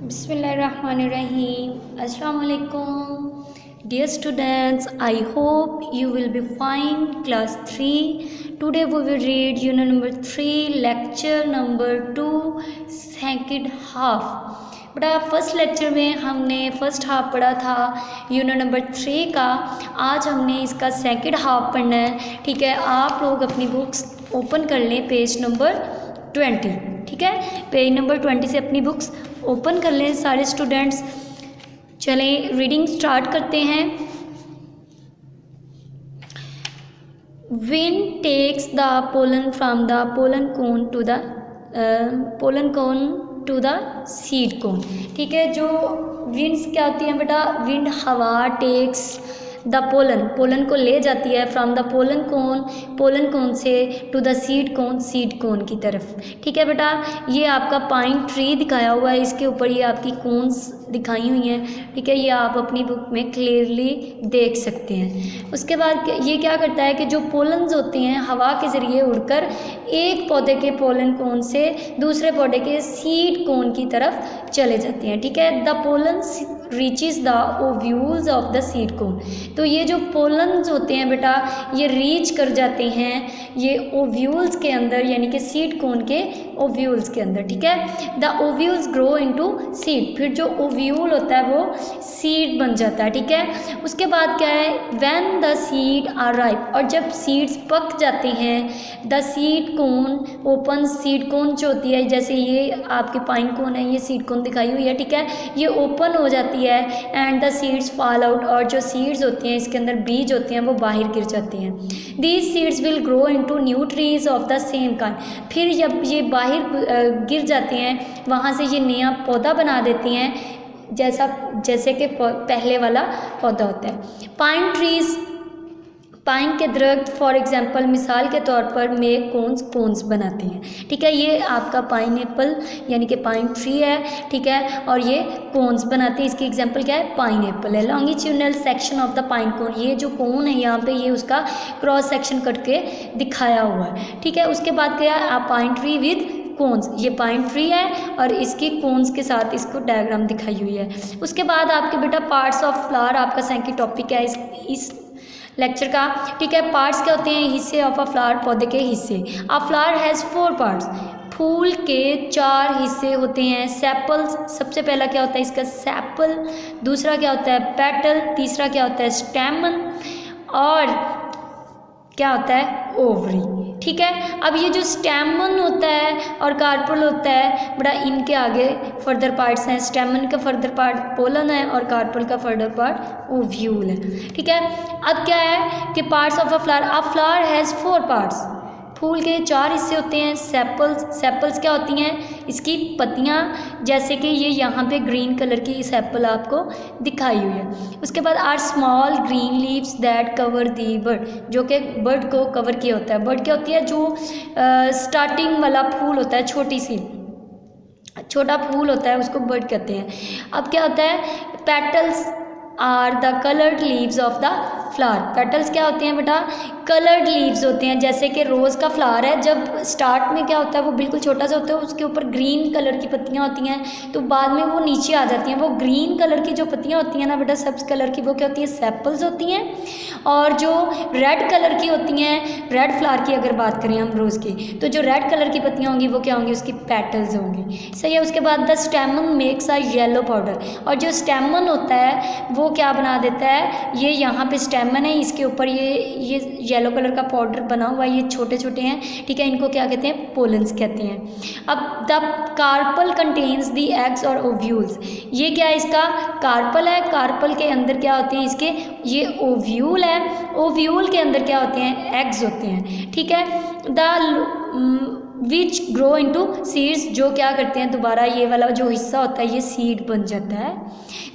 Bismillahirrahmanirrahim. Assalamualaikum. Dear students, I hope you will be fine. Class 3. Today we will read unit number 3, lecture number 2, second half. बड़ा first lecture में हमने first half पढ़ा था unit number 3 का। आज हमने इसका सेकंड हाफ पढ़ना है। ठीक है, आप लोग अपनी बुक्स ओपन कर लें पेज नंबर 20। ठीक है, पेज नंबर 20 से अपनी बुक्स ओपन कर लें सारे स्टूडेंट्स। चलें रीडिंग स्टार्ट करते हैं। Wind takes the pollen from the pollen cone to the pollen cone to the seed cone. ठीक है, जो विंड्स क्या होती हैं बेटा, विंड हवा टेक्स द पोलन को ले जाती है फ्रॉम द पोलन कोन से टू द सीड कोन की तरफ। ठीक है बेटा, ये आपका पाइन ट्री दिखाया हुआ है, इसके ऊपर ये आपकी कोन्स दिखाई हुई हैं। ठीक है, ये आप अपनी बुक में क्लियरली देख सकते हैं। उसके बाद ये क्या करता है कि जो पोलन्स होते हैं हवा के ज़रिए उड़कर एक पौधे के पोलन कोन से दूसरे पौधे के सीड कोन की तरफ चले जाते हैं। ठीक है, the pollens reaches the ovules of the seed cone. तो ये जो पोलन्स होते हैं बेटा, ये रीच कर जाते हैं ये ओव्यूल्स के अंदर, यानी कि सीड कोन के ओव्यूल्स के अंदर। ठीक है, the ovules grow into seed. फिर जो ओव्यूल होता है वो सीड बन जाता है। ठीक है, उसके बाद क्या है, when the seed are ripe, और जब सीड्स पक जाते हैं, the seed cone open, seed cone जो होती है, जैसे ये आपके पाइन कोन है, ये सीड कोन दिखाई हुई है। ठीक है, ये ओपन हो जाती है and the seeds fall out, और जो सीड्स होती हैं इसके अंदर बीज होते हैं वो बाहर गिर जाते हैं। These seeds will grow into new trees of the same kind. फिर जब ये बाहर गिर जाते हैं वहाँ से ये नया पौधा बना देती हैं, जैसे कि पहले वाला पौधा होता है। पाइन ट्रीज, पाइन के दरख्त फॉर एग्जांपल मिसाल के तौर पर मेक कोन्स बनाते हैं। ठीक है, ये आपका पाइन एप्पल यानी कि पाइन ट्री है। ठीक है, और ये कोन्स बनाते हैं। इसकी एग्जांपल क्या है, पाइन एप्पल है। Longitudinal section of the pine cone, ये जो कोन है यहाँ पे ये उसका क्रॉस सेक्शन करके दिखाया हुआ है। ठीक है, उसके बाद क्या है, पाइन ट्री विद कोन्स, ये पाइन ट्री है और इसकी कोन्स के साथ इसको डायग्राम दिखाई हुई है। उसके बाद आपके बेटा पार्ट्स ऑफ फ्लावर आपका सेकंड टॉपिक है इस लेक्चर का। ठीक है, पार्ट्स क्या होते हैं, हिस्से ऑफ अ फ्लावर, पौधे के हिस्से। अ फ्लावर हैज़ 4 पार्ट्स, फूल के 4 हिस्से होते हैं। सेपल्स, सबसे पहला क्या होता है इसका सेपल, दूसरा क्या होता है पेटल, तीसरा क्या होता है स्टेमन, और क्या होता है ओवरी। ठीक है, अब ये जो स्टेमन होता है और कार्पल होता है बड़ा, इनके आगे फर्दर पार्ट्स हैं। स्टेमन का फर्दर पार्ट पोलन है और कार्पल का फर्दर पार्ट ओव्यूल है। ठीक है, अब क्या है कि parts of a flower has 4 parts, फूल के 4 हिस्से होते हैं। सेपल्स क्या होती हैं, इसकी पत्तियाँ, जैसे कि ये यहाँ पे ग्रीन कलर की सेपल आपको दिखाई हुई है। उसके बाद are small green leaves that cover the bird, जो कि बर्ड को कवर किया होता है। बर्ड क्या होती है, जो स्टार्टिंग वाला फूल होता है, छोटा फूल होता है, उसको बर्ड कहते हैं। अब क्या होता है, petals are the coloured leaves of the flower. Petals क्या होते हैं बेटा, कलर्ड लीव्स होते हैं। जैसे कि रोज़ का फ्लावर है, जब स्टार्ट में क्या होता है वो बिल्कुल छोटा सा होता है, उसके ऊपर ग्रीन कलर की पत्तियां होती हैं, तो बाद में वो नीचे आ जाती हैं। वो ग्रीन कलर की जो पत्तियां होती हैं ना बेटा, सब्ज कलर की, वो क्या होती है सेपल्स होती हैं। और जो रेड कलर की होती हैं, रेड फ्लावर की अगर बात करें हम रोज़ की, तो जो रेड कलर की पत्तियाँ होंगी वो क्या होंगी, उसकी पेटल्स होंगी। सही है, उसके बाद the स्टेमन makes a yellow powder, और जो स्टेमन होता है वो क्या बना देता है, ये यहाँ पे स्टेमन है, इसके ऊपर ये येलो कलर का पाउडर बना हुआ है, ये छोटे छोटे हैं। ठीक है, इनको क्या कहते हैं, पोलन्स कहते हैं। अब the carpel contains the eggs और ओव्यूल्स, ये क्या है, इसका कार्पल है। कार्पल के अंदर क्या होते हैं इसके, ये ओव्यूल है। ओव्यूल के अंदर क्या होते हैं, एग्स होते हैं। ठीक है, the which grow into seeds, जो क्या करते हैं दोबारा ये वाला जो हिस्सा होता है ये सीड बन जाता है।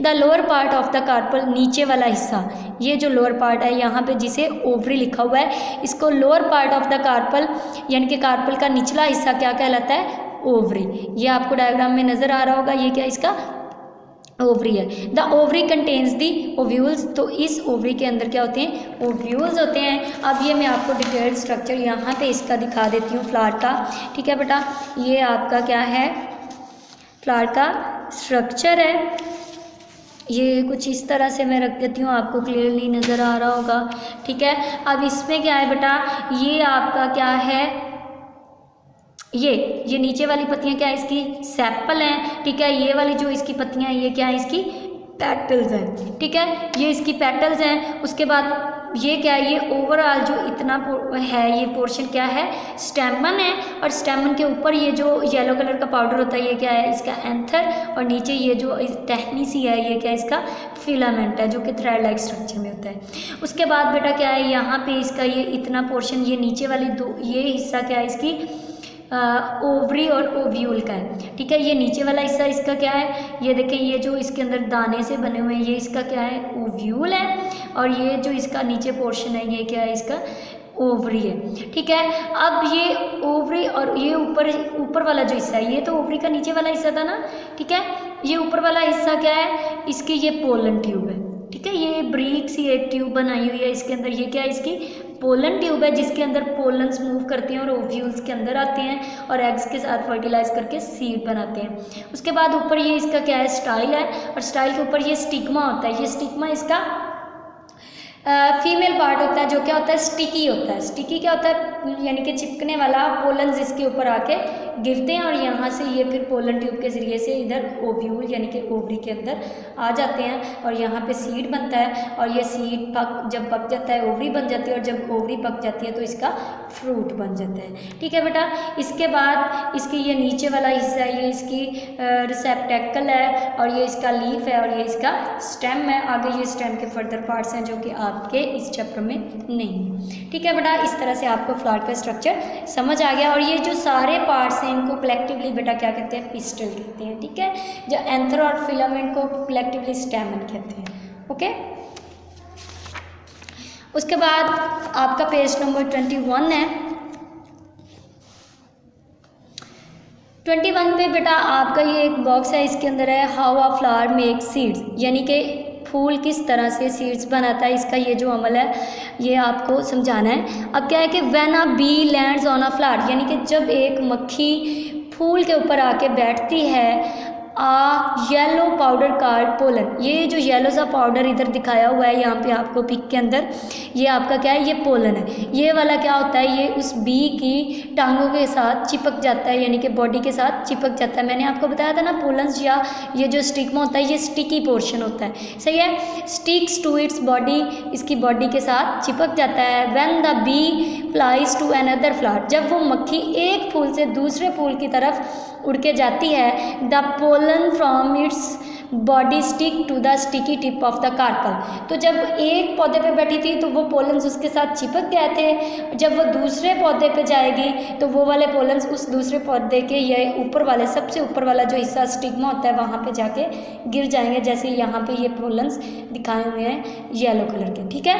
The lower part of the carpel, नीचे वाला हिस्सा, ये जो लोअर पार्ट है यहाँ पे जिसे ओवरी लिखा हुआ है, इसको lower part of the carpel यानी कि कार्पल का निचला हिस्सा क्या कहलाता है, ओवरी। ये आपको डायग्राम में नज़र आ रहा होगा, ये क्या इसका ओवरी है। The ovary contains the ovules, तो इस ओवरी के अंदर क्या होते हैं, ओव्यूल्स होते हैं। अब ये मैं आपको डिटेल्ड स्ट्रक्चर यहाँ पे इसका दिखा देती हूँ फ्लावर का। ठीक है बेटा, ये आपका क्या है, फ्लावर का स्ट्रक्चर है। ये कुछ इस तरह से मैं रख देती हूँ, आपको क्लियरली नज़र आ रहा होगा। ठीक है, अब इसमें क्या है बेटा, ये आपका क्या है, ये नीचे वाली पत्तियां क्या है इसकी, सेपल हैं। ठीक है, ये वाली जो इसकी पत्तियां हैं ये क्या है इसकी पेटल्स हैं। ठीक है, ये इसकी पेटल्स हैं। उसके बाद ये क्या है, ये ओवरऑल जो इतना है ये पोर्शन क्या है, स्टेमन है। और स्टेमन के ऊपर ये जो येलो कलर का पाउडर होता है ये क्या है इसका एंथर, और नीचे ये जो टहनी सी है ये क्या है इसका फिलामेंट है, जो कि थ्रेड लाइक स्ट्रक्चर में होता है। उसके बाद बेटा क्या है, यहाँ पे इसका ये इतना पोर्शन, ये नीचे वाली दो ये हिस्सा क्या है इसकी ओवरी और ओव्यूल का है। ठीक है, ये नीचे वाला हिस्सा इसका क्या है, ये देखें, ये जो इसके अंदर दाने से बने हुए हैं ये इसका क्या है, ओव्यूल है। और ये जो इसका नीचे पोर्शन है ये क्या है इसका ओवरी है। ठीक है, अब ये ओवरी और ये ऊपर वाला जो हिस्सा है ये तो ओवरी का नीचे वाला हिस्सा था ना। ठीक है, ये ऊपर वाला हिस्सा क्या है, इसकी ये पोलन ट्यूब है। ठीक है, ये ब्रीक सी एक ट्यूब बनाई हुई है इसके अंदर, ये क्या है इसकी पोलन ट्यूब है, जिसके अंदर पोलन्स मूव करती हैं और ओव्यूल्स के अंदर आते हैं और एग्स के साथ फर्टिलाइज करके सीड बनाते हैं। उसके बाद ऊपर ये इसका क्या है, स्टाइल है, और स्टाइल के ऊपर ये स्टिग्मा होता है। ये स्टिग्मा इसका फीमेल पार्ट होता है, जो क्या होता है स्टिकी होता है। स्टिकी क्या होता है, यानी कि चिपकने वाला, पोलन्स इसके ऊपर आके गिरते हैं और यहाँ से ये फिर पोलन ट्यूब के ज़रिए से इधर ओव्यूल यानी कि ओवरी के अंदर आ जाते हैं और यहाँ पे सीड बनता है। और ये सीड जब पक जाता है ओवरी बन जाती है, और जब ओवरी पक जाती है तो इसका फ्रूट बन जाता है। ठीक है बेटा, इसके बाद इसकी ये नीचे वाला हिस्सा है, ये इसकी रिसेप्टेकल है, और ये इसका लीफ है, और ये इसका स्टेम है। आगे ये स्टेम के फर्दर पार्ट्स हैं जो कि आपके इस चैप्टर में नहीं। ठीक है बेटा, इस तरह से आपको फ्लावर का स्ट्रक्चर समझ आ गया। और ये जो सारे पार्ट्स हैं इनको कलेक्टिवली बेटा क्या कहते हैं, पिस्टल कहते हैं। ठीक है, जो एंथर और फिलामेंट को कलेक्टिवली स्टेमन कहते हैं। ओके, उसके बाद आपका पेज नंबर 21 है। 21 पे बेटा आपका ये एक बॉक्स है, इसके अंदर है how a flower make seeds, यानी कि फूल किस तरह से सीड्स बनाता है, इसका ये जो अमल है ये आपको समझाना है। अब क्या है कि when a bee lands on a flower, यानी कि जब एक मक्खी फूल के ऊपर आके बैठती है, येलो पाउडर कार्ड पोलन, ये जो येलो सा पाउडर इधर दिखाया हुआ है यहाँ पे आपको पिक के अंदर, ये आपका क्या है, ये पोलन है। ये वाला क्या होता है, ये उस बी की टांगों के साथ चिपक जाता है, यानी कि बॉडी के साथ चिपक जाता है। मैंने आपको बताया था ना, पोलन्स या ये जो स्टिग्मा होता है ये स्टिकी पोर्शन होता है, सही है, स्टिक्स टू इट्स बॉडी, इसकी बॉडी के साथ चिपक जाता है। When the bee flies to another flower, जब वो मक्खी एक फूल से दूसरे फूल की तरफ उड़ के जाती है, the pollen from its body stick to the sticky tip of the carpel, तो जब एक पौधे पे बैठी थी तो वो पोलन्स उसके साथ चिपक गए थे, जब वो दूसरे पौधे पे जाएगी तो वो वाले पोलन्स उस दूसरे पौधे के ये ऊपर वाले, सबसे ऊपर वाला जो हिस्सा स्टिग्मा होता है वहाँ पे जाके गिर जाएंगे, जैसे यहाँ पे ये पोलन्स दिखाए हुए हैं येलो कलर के। ठीक है,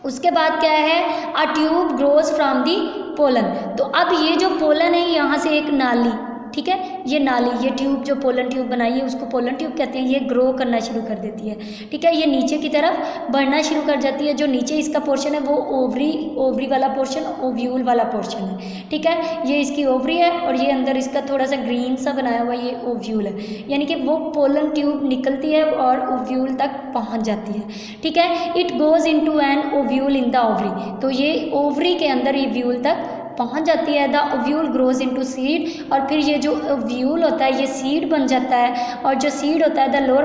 उसके बाद क्या है, a tube grows from the pollen, तो अब ये जो पोलन है यहाँ से एक नाली, ठीक है, ये नाली, ये ट्यूब जो पोलन ट्यूब बनाई है उसको पोलन ट्यूब कहते हैं, ये ग्रो करना शुरू कर देती है। ठीक है, ये नीचे की तरफ बढ़ना शुरू कर जाती है। जो नीचे इसका पोर्शन है वो ओवरी वाला पोर्शन, ओव्यूल वाला पोर्शन है। ठीक है, ये इसकी ओवरी है और ये अंदर इसका थोड़ा सा ग्रीन सा बनाया हुआ ये ओव्यूल है, यानी कि वो पोलन ट्यूब निकलती है और ओव्यूल तक पहुंच जाती है। ठीक है, it goes into an ovule in the ovary, तो ये ओवरी के अंदर ओव्यूल तक पहुंच जाती है। The ovule grows into seed, और फिर ये जो ओव्यूल होता है ये सीड बन जाता है, और जो सीड होता है द लोअर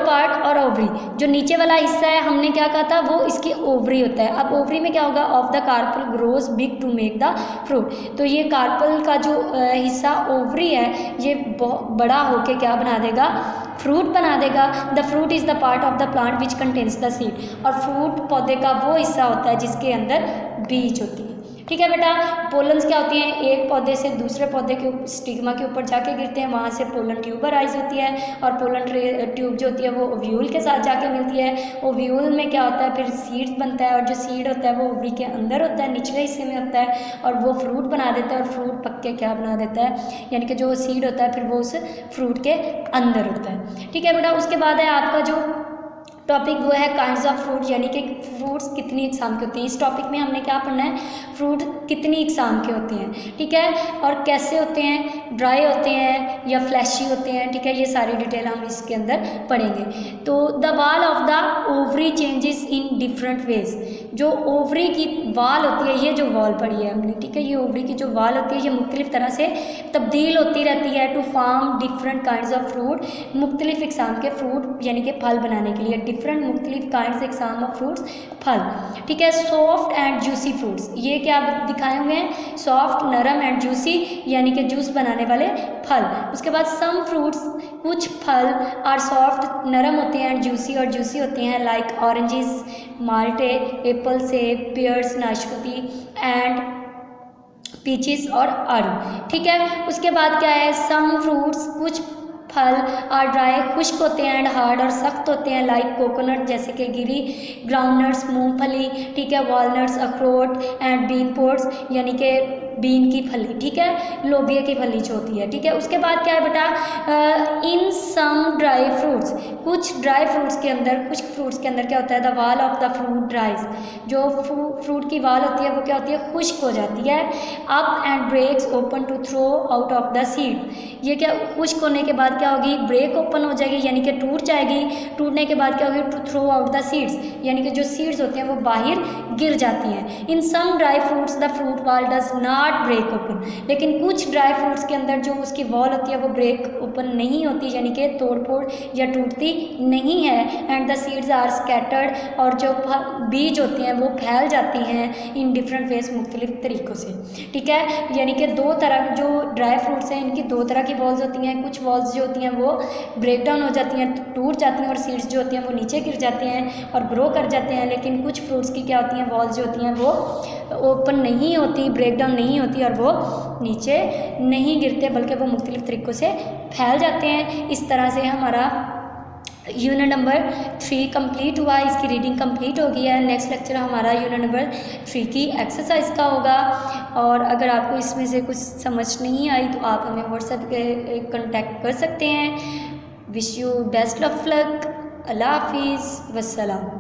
पार्ट और ओवरी, जो नीचे वाला हिस्सा है हमने क्या कहा था वो इसकी ओवरी होता है। अब ओवरी में क्या होगा, of the carpel grows big to make the fruit, तो ये कार्पल का जो हिस्सा ओवरी है ये बहुत बड़ा होके क्या बना देगा, फ्रूट बना देगा। The fruit is the part of the plant which contains the seed, और फ्रूट पौधे का वो हिस्सा होता है जिसके अंदर बीज होती है। ठीक है बेटा, पोलन्स क्या होती हैं, एक पौधे से दूसरे पौधे के स्टिग्मा के ऊपर जाके गिरते हैं, वहाँ से पोलन ट्यूब राइज होती है, और पोलन ट्यूब जो होती है वो ओव्यूल के साथ जाके मिलती है। ओव्यूल में क्या होता है, फिर सीड्स बनता है, और जो सीड होता है वो ओवरी के अंदर होता है, निचले हिस्से में होता है, और वो फ्रूट बना देता है, और फ्रूट पक के क्या बना देता है, यानी कि जो सीड होता है फिर वो उस फ्रूट के अंदर होता है। ठीक है बेटा, उसके बाद है आपका जो टॉपिक वो है काइंड्स ऑफ फ्रूट, यानी कि फ्रूट्स कितनी इकसाम के होते हैं। इस टॉपिक में हमने क्या पढ़ना है, फ्रूट कितनी इकसाम के होते हैं, ठीक है, और कैसे होते हैं, ड्राई होते हैं या फ्लैशी होते हैं, ठीक है, ये सारी डिटेल हम इसके अंदर पढ़ेंगे। तो the wall of the ovary changes in different ways, जो ओवरी की वाल होती है, ये जो वॉल पढ़ी है हमने, ठीक है, ये ओवरी की जो वाल होती है ये मुख्तलिफ तरह से तब्दील होती रहती है to form different kinds of fruit, मुख्तलिफ इकसाम के फ्रूट यानी कि फल बनाने के लिए, डिफरेंट मुख्तलिफ काइंड्स इकसाम ऑफ फ्रूट्स, फल, ठीक है। सॉफ्ट एंड जूसी फ्रूट्स, ये क्या दिखाए हुए हैं, सॉफ्ट, नरम एंड जूसी यानी कि जूस बनाने वाले फल। उसके बाद सम फ्रूट्स, कुछ फल आर सॉफ्ट, नरम होते हैं, एंड जूसी, और जूसी होते हैं, लाइक ऑरेंजेस, माल्टे, एप्पल, सेब, पेयर्स, नाशपाती एंड पीचेस और आड़ू, ठीक है। उसके बाद क्या है, सम फ्रूट्स, कुछ फल और ड्राई, खुश्क होते हैं, एंड हार्ड और सख्त होते हैं, लाइक कोकोनट जैसे कि गिरी, ग्राउंडनट्स मूंगफली, ठीक है, वॉलनट्स अखरोट, एंड बीन पोड्स यानी कि बीन की फली, ठीक है, लोबिया की फली जो होती है, ठीक है। उसके बाद क्या है बेटा, इन सम ड्राई फ्रूट्स, कुछ ड्राई फ्रूट्स के अंदर, कुछ फ्रूट्स के अंदर क्या होता है, the wall of the fruit ड्राइज, जो फ्रूट की वाल होती है वो क्या होती है, खुश्क हो जाती है, up and breaks open to throw out of the seed, ये क्या खुश्क होने के बाद क्या होगी, ब्रेक ओपन हो जाएगी यानी कि टूट जाएगी, टूटने के बाद क्या होगी, to throw out the seeds यानी कि जो सीड्स होते हैं वो बाहर गिर जाती हैं। In some dry fruits the fruit wall does not break open, लेकिन कुछ ड्राई फ्रूट्स के अंदर जो उसकी वॉल होती है वो ब्रेक ओपन नहीं होती यानी कि तोड़ फोड़ या टूटती नहीं है, and the seeds are scattered, और जो बीज होते हैं वो फैल जाती हैं इन डिफरेंट वेज, मुख्तलिफ तरीक़ों से, ठीक है। यानी कि दो तरह जो ड्राई फ्रूट्स हैं इनकी दो तरह की वॉल्स होती हैं, कुछ वॉल्स जो होती हैं वो ब्रेक डाउन हो जाती हैं, टूट जाती हैं, और सीड्स जो होती हैं वो नीचे गिर जाते हैं और ग्रो कर जाते हैं, लेकिन कुछ फ्रूट्स की क्या होती हैं, वॉल्स जो होती हैं वो ओपन नहीं होती, ब्रेक डाउन नहीं होती, और वो नीचे नहीं गिरते बल्कि वो मुख्तलिफ तरीक़ों से फैल जाते हैं। इस तरह से हमारा यूनिट नंबर 3 कंप्लीट हुआ, इसकी रीडिंग कंप्लीट हो गई है। नेक्स्ट लेक्चर हमारा यूनिट नंबर 3 की एक्सरसाइज का होगा, और अगर आपको इसमें से कुछ समझ नहीं आई तो आप हमें व्हाट्सएप पे कांटेक्ट कर सकते हैं। Wish you best of luck, अल्लाह हाफिज़, वस्सलाम।